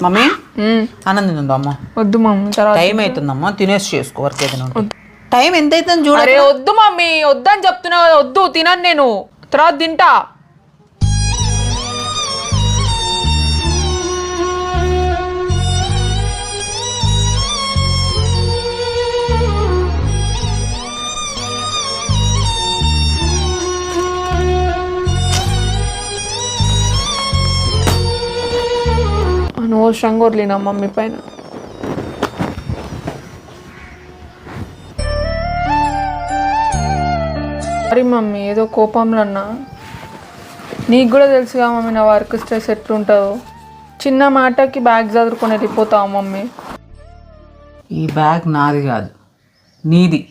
Mummy ఆనందం ఉందా అమ్మ? వద్దు మమ్మీ, తర్వాత టైం అవుతుందమ్మా, తినేసి చేసుకో వర్క్ ఏదైనా ఉంటే. టైం ఎంత అవుతుంది చూడ. అరే వద్దు మమ్మీ, వద్దని చెప్తున్నా కదా, వద్దు తినను నేను, తర్వాత తింటా. అనవసరంగా వదిలినా మమ్మీ పైన. మరి మమ్మీ ఏదో కోపంలో అన్నా. నీకు కూడా తెలుసుగా మమ్మీ నా వర్క్ స్ట్రెస్ ఎట్లుంటుందో. చిన్న మాటకి బ్యాగ్ చదువుకొని వెళ్ళిపోతావు మమ్మీ. ఈ బ్యాగ్ నాది కాదు, నీది.